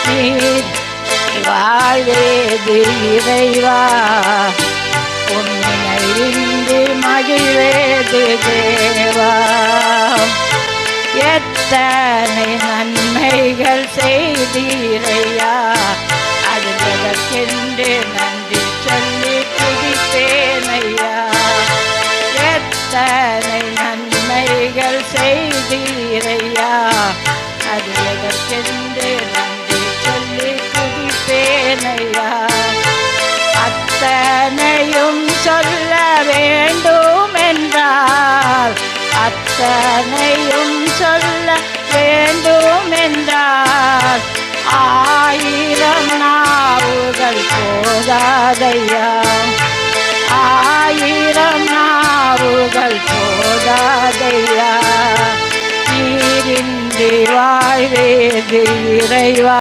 நீர் வாழ்வேது இறைவா, உன்னினைந்து மகிழ்வேது தேவா. எத்தனை நன்மைகள் செய்தீரையா, அது எதற்கென்று நன்றி சொல்லி துதிப்பேனையா. எத்தனை நன்மைகள் செய்தீரையா, அது எதற்கென்று நன்றி சொல்லி துதிப்பேனையா. அத்தனையும் சொல்ல வேண்டும் என்றால், அத்தனையும் சொல்ல வேண்டும் என்றால், 1000 நாவுகள் போதாதையா. 1000 நாவுகள் போதாதையா. நீரின்றி வாழ்வேது இறைவா.